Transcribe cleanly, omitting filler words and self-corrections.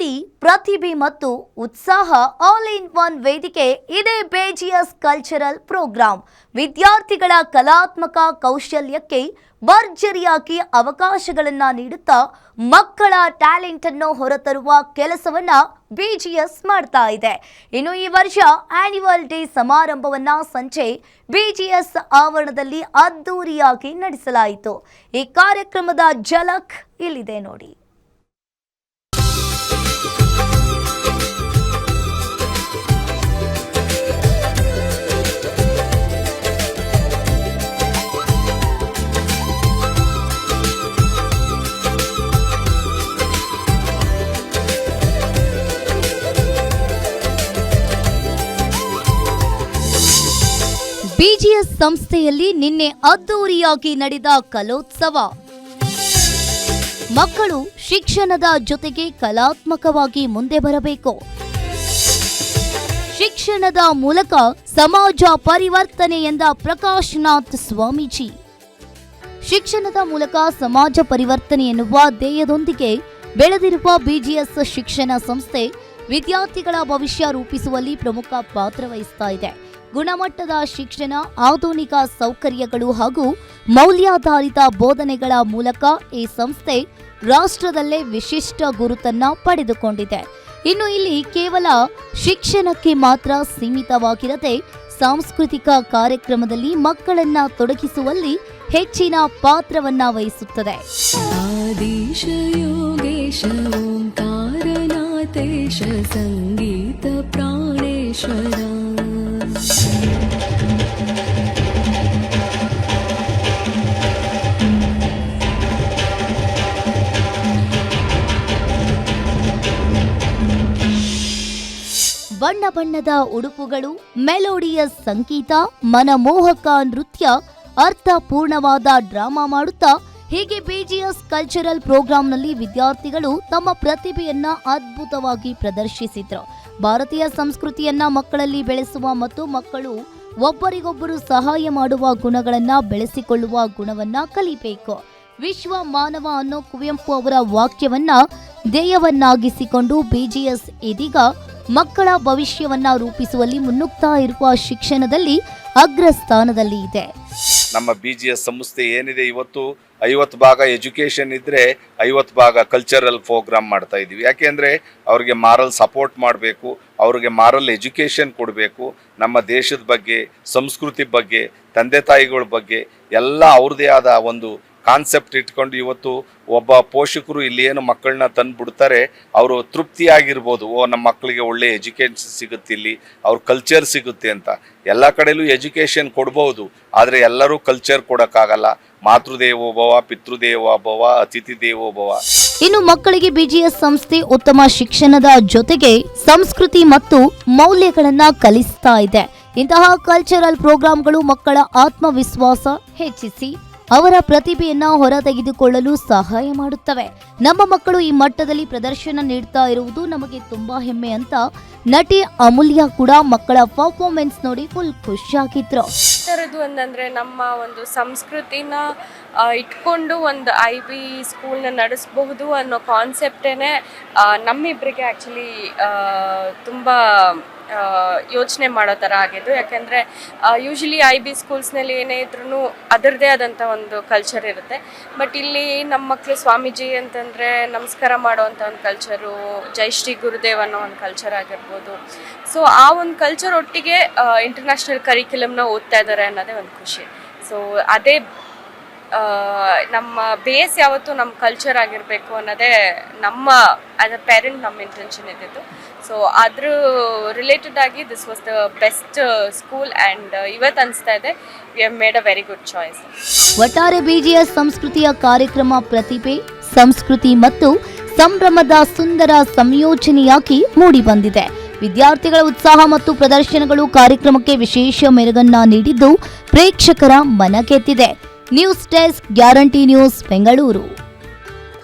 ಸಂಸ್ಕೃತಿ, ಪ್ರತಿಭೆ ಮತ್ತು ಉತ್ಸಾಹ ಆಲ್ ಇನ್ ಒನ್ ವೇದಿಕೆ ಇದೆ ಬೇಜಿಯಸ್ ಕಲ್ಚರಲ್ ಪ್ರೋಗ್ರಾಂ. ವಿದ್ಯಾರ್ಥಿಗಳ ಕಲಾತ್ಮಕ ಕೌಶಲ್ಯಕ್ಕೆ ಭರ್ಜರಿಯಾಗಿ ಅವಕಾಶಗಳನ್ನು ನೀಡುತ್ತಾ ಮಕ್ಕಳ ಟ್ಯಾಲೆಂಟ್ ಅನ್ನು ಹೊರತರುವ ಕೆಲಸವನ್ನ ಬಿಜಿಎಸ್ ಮಾಡ್ತಾ ಇದೆ. ಇನ್ನು ಈ ವರ್ಷ ಆನ್ಯುವಲ್ ಡೇ ಸಮಾರಂಭವನ್ನ ಸಂಜೆ ಬಿಜಿಎಸ್ ಆವರಣದಲ್ಲಿ ಅದ್ದೂರಿಯಾಗಿ ನಡೆಸಲಾಯಿತು. ಈ ಕಾರ್ಯಕ್ರಮದ ಝಲಕ್ ಇಲ್ಲಿದೆ ನೋಡಿ. ಬಿಜಿಎಸ್ ಸಂಸ್ಥೆಯಲ್ಲಿ ನಿನ್ನೆ ಅದ್ದೂರಿಯಾಗಿ ನಡೆದ ಕಲೋತ್ಸವ. ಮಕ್ಕಳು ಶಿಕ್ಷಣದ ಜೊತೆಗೆ ಕಲಾತ್ಮಕವಾಗಿ ಮುಂದೆ ಬರಬೇಕು. ಶಿಕ್ಷಣದ ಮೂಲಕ ಸಮಾಜ ಪರಿವರ್ತನೆ ಎಂದ ಪ್ರಕಾಶನಾಥ್ ಸ್ವಾಮೀಜಿ. ಶಿಕ್ಷಣದ ಮೂಲಕ ಸಮಾಜ ಪರಿವರ್ತನೆ ಎನ್ನುವ ಧ್ಯೇಯದೊಂದಿಗೆ ಬೆಳೆದಿರುವ ಬಿಜಿಎಸ್ ಶಿಕ್ಷಣ ಸಂಸ್ಥೆ ವಿದ್ಯಾರ್ಥಿಗಳ ಭವಿಷ್ಯ ರೂಪಿಸುವಲ್ಲಿ ಪ್ರಮುಖ ಪಾತ್ರ ವಹಿಸ್ತಾ ಇದೆ. ಗುಣಮಟ್ಟದ ಶಿಕ್ಷಣ, ಆಧುನಿಕ ಸೌಕರ್ಯಗಳು ಹಾಗೂ ಮೌಲ್ಯಾಧಾರಿತ ಬೋಧನೆಗಳ ಮೂಲಕ ಈ ಸಂಸ್ಥೆ ರಾಷ್ಟ್ರದಲ್ಲೇ ವಿಶಿಷ್ಟ ಗುರುತನ್ನ ಪಡೆದುಕೊಂಡಿದೆ. ಇನ್ನು ಇಲ್ಲಿ ಕೇವಲ ಶಿಕ್ಷಣಕ್ಕೆ ಮಾತ್ರ ಸೀಮಿತವಾಗಿರದೆ ಸಾಂಸ್ಕೃತಿಕ ಕಾರ್ಯಕ್ರಮದಲ್ಲಿ ಮಕ್ಕಳನ್ನ ತೊಡಗಿಸುವಲ್ಲಿ ಹೆಚ್ಚಿನ ಪಾತ್ರವನ್ನ ವಹಿಸುತ್ತದೆ. ಆದಿಶ ಯೋಗೇಶ ಓಂಕಾರನಾಥೇಶ ಸಂಗೀತ ಪ್ರಾಣೇಶ್ವರ. ಬಣ್ಣ ಬಣ್ಣದ ಉಡುಪುಗಳು, ಮೆಲೋಡಿಯಸ್ ಸಂಗೀತ, ಮನಮೋಹಕ ನೃತ್ಯ, ಅರ್ಥಪೂರ್ಣವಾದ ಡ್ರಾಮಾ ಮಾಡುತ್ತಾ ಹೀಗೆ ಬಿಜಿಎಸ್ ಕಲ್ಚರಲ್ ಪ್ರೋಗ್ರಾಂನಲ್ಲಿ ವಿದ್ಯಾರ್ಥಿಗಳು ತಮ್ಮ ಪ್ರತಿಭೆಯನ್ನ ಅದ್ಭುತವಾಗಿ ಪ್ರದರ್ಶಿಸಿದ್ರು. ಭಾರತೀಯ ಸಂಸ್ಕೃತಿಯನ್ನ ಮಕ್ಕಳಲ್ಲಿ ಬೆಳೆಸುವ ಮತ್ತು ಮಕ್ಕಳು ಒಬ್ಬರಿಗೊಬ್ಬರು ಸಹಾಯ ಮಾಡುವ ಗುಣಗಳನ್ನ ಬೆಳೆಸಿಕೊಳ್ಳುವ ಗುಣವನ್ನ ಕಲಿಬೇಕು. ವಿಶ್ವ ಮಾನವ ಅನ್ನೋ ಕುವೆಂಪು ಅವರ ವಾಕ್ಯವನ್ನ ಧ್ಯೇಯವನ್ನಾಗಿಸಿಕೊಂಡು ಬಿಜಿಎಸ್ ಇದೀಗ ಮಕ್ಕಳ ಭವಿಷ್ಯವನ್ನ ರೂಪಿಸುವಲ್ಲಿ ಮುನ್ನುಗ್ತಾ ಇರುವ ಶಿಕ್ಷಣದಲ್ಲಿ ಅಗ್ರ ಸ್ಥಾನದಲ್ಲಿ ಇದೆ. ನಮ್ಮ ಬಿಜಿಎಸ್ ಸಂಸ್ಥೆ ಏನಿದೆ, ಇವತ್ತು 50 ಭಾಗ ಎಜುಕೇಷನ್ ಇದ್ದರೆ 50 ಭಾಗ ಕಲ್ಚರಲ್ ಪ್ರೋಗ್ರಾಮ್ ಮಾಡ್ತಾ ಇದ್ದೀವಿ. ಯಾಕೆಂದರೆ ಅವ್ರಿಗೆ ಮಾರಲ್ ಸಪೋರ್ಟ್ ಮಾಡಬೇಕು, ಅವ್ರಿಗೆ ಮಾರಲ್ ಎಜುಕೇಷನ್ ಕೊಡಬೇಕು. ನಮ್ಮ ದೇಶದ ಬಗ್ಗೆ, ಸಂಸ್ಕೃತಿ ಬಗ್ಗೆ, ತಂದೆ ತಾಯಿಗಳ ಬಗ್ಗೆ ಎಲ್ಲ ಅವ್ರದ್ದೇ ಆದ ಒಂದು ಕಾನ್ಸೆಪ್ಟ್ ಇಟ್ಕೊಂಡು ಇವತ್ತು ಒಬ್ಬ ಪೋಷಕರು ಇಲ್ಲಿ ಏನು ಮಕ್ಕಳನ್ನ ತಂದು ಬಿಡ್ತಾರೆ, ಅವರು ತೃಪ್ತಿಯಾಗಿರ್ಬೋದು. ನಮ್ಮ ಮಕ್ಕಳಿಗೆ ಒಳ್ಳೆ ಎಜುಕೇಷನ್ ಸಿಗುತ್ತೆ, ಇಲ್ಲಿ ಅವ್ರ ಕಲ್ಚರ್ ಸಿಗುತ್ತೆ ಅಂತ. ಎಲ್ಲ ಕಡೆಯಲ್ಲೂ ಎಜುಕೇಷನ್ ಕೊಡ್ಬೋದು, ಆದರೆ ಎಲ್ಲರೂ ಕಲ್ಚರ್ ಕೊಡೋಕ್ಕಾಗಲ್ಲ. ಮಾತೃದೇವೋಭವ, ಪಿತೃದೇವೋಭವ, ಅತಿಥಿ ದೇವೋಭವ. ಇನ್ನು ಮಕ್ಕಳಿಗೆ ಬಿಜಿಎಸ್ ಸಂಸ್ಥೆ ಉತ್ತಮ ಶಿಕ್ಷಣದ ಜೊತೆಗೆ ಸಂಸ್ಕೃತಿ ಮತ್ತು ಮೌಲ್ಯಗಳನ್ನ ಕಲಿಸ್ತಾ ಇದೆ. ಇಂತಹ ಕಲ್ಚರಲ್ ಪ್ರೋಗ್ರಾಂಗಳು ಮಕ್ಕಳ ಆತ್ಮವಿಶ್ವಾಸ ಹೆಚ್ಚಿಸಿ ಅವರ ಪ್ರತಿಭೆಯನ್ನ ಹೊರತೆಗೆದುಕೊಳ್ಳಲು ಸಹಾಯ ಮಾಡುತ್ತವೆ. ನಮ್ಮ ಮಕ್ಕಳು ಈ ಮಟ್ಟದಲ್ಲಿ ಪ್ರದರ್ಶನ ನೀಡ್ತಾ ಇರುವುದು ನಮಗೆ ತುಂಬಾ ಹೆಮ್ಮೆ ಅಂತ ನಟಿ ಅಮೂಲ್ಯ ಕೂಡ ಮಕ್ಕಳ ಪರ್ಫಾರ್ಮೆನ್ಸ್ ನೋಡಿ ಫುಲ್ ಖುಷಿಯಾಗಿದ್ರು. ಥರದ್ದು ಅಂತಂದರೆ ನಮ್ಮ ಒಂದು ಸಂಸ್ಕೃತಿನ ಇಟ್ಕೊಂಡು ಒಂದು IB ಸ್ಕೂಲ್ನ ನಡೆಸಬಹುದು ಅನ್ನೋ ಕಾನ್ಸೆಪ್ಟೇನೆ ನಮ್ಮಿಬ್ಬರಿಗೆ ಆ್ಯಕ್ಚುಲಿ ತುಂಬ ಯೋಚನೆ ಮಾಡೋ ಥರ ಆಗಿದ್ದು. ಯಾಕೆಂದರೆ ಯೂಶ್ವಲಿ IB ಸ್ಕೂಲ್ಸ್ನಲ್ಲಿ ಏನೇ ಇದ್ರೂ ಅದರದ್ದೇ ಆದಂಥ ಒಂದು ಕಲ್ಚರ್ ಇರುತ್ತೆ. ಬಟ್ ಇಲ್ಲಿ ನಮ್ಮ ಮಕ್ಕಳು ಸ್ವಾಮೀಜಿ ಅಂತಂದರೆ ನಮಸ್ಕಾರ ಮಾಡೋವಂಥ ಒಂದು ಕಲ್ಚರು, ಜೈ ಶ್ರೀ ಗುರುದೇವ್ ಅನ್ನೋ ಒಂದು ಕಲ್ಚರ್ ಆಗಿರ್ಬೋದು. ಸೊ ಆ ಒಂದು ಕಲ್ಚರ್ ಒಟ್ಟಿಗೆ ಇಂಟರ್ನ್ಯಾಷನಲ್ ಕರಿಕ್ಯುಲಮ್ನ ಓದ್ತಾ ಇದ್ದಾರೆ ಅನ್ನೋದೇ ಒಂದು ಖುಷಿ. ಸೊ ಅದೇ ನಮ್ಮ ಬೇಸ್ ಯಾವತ್ತೂ ನಮ್ಮ ಕಲ್ಚರ್ ಆಗಿರಬೇಕು ಅನ್ನೋದೇ ನಮ್ಮ ಆ್ಯಸ್ ಅ ಪೇರೆಂಟ್ ನಮ್ಮ ಇಂಟೆನ್ಷನ್ ಇದ್ದಿದ್ದು. ಸೊ ಅದ್ರ ರಿಲೇಟೆಡ್ ಆಗಿ this was the best school and ಇವತ್ತು ಅನಿಸ್ತಾ ಇದೆ we have made a very good choice. ಒಟ್ಟಾರೆ ಬಿಜಿಎಸ್ ಸಂಸ್ಕೃತಿಯ ಕಾರ್ಯಕ್ರಮ ಪ್ರತಿಭೆ, ಸಂಸ್ಕೃತಿ ಮತ್ತು ಸಂಭ್ರಮದ ಸುಂದರ ಸಂಯೋಜನೆಯಾಗಿ ಮೂಡಿ ಬಂದಿದೆ. ವಿದ್ಯಾರ್ಥಿಗಳ ಉತ್ಸಾಹ ಮತ್ತು ಪ್ರದರ್ಶನಗಳು ಕಾರ್ಯಕ್ರಮಕ್ಕೆ ವಿಶೇಷ ಮೆರುಗನ್ನ ನೀಡಿದ್ದು ಪ್ರೇಕ್ಷಕರ ಮನ ಗೆದ್ದಿದೆ. News desk, guarantee news, Bengaluru.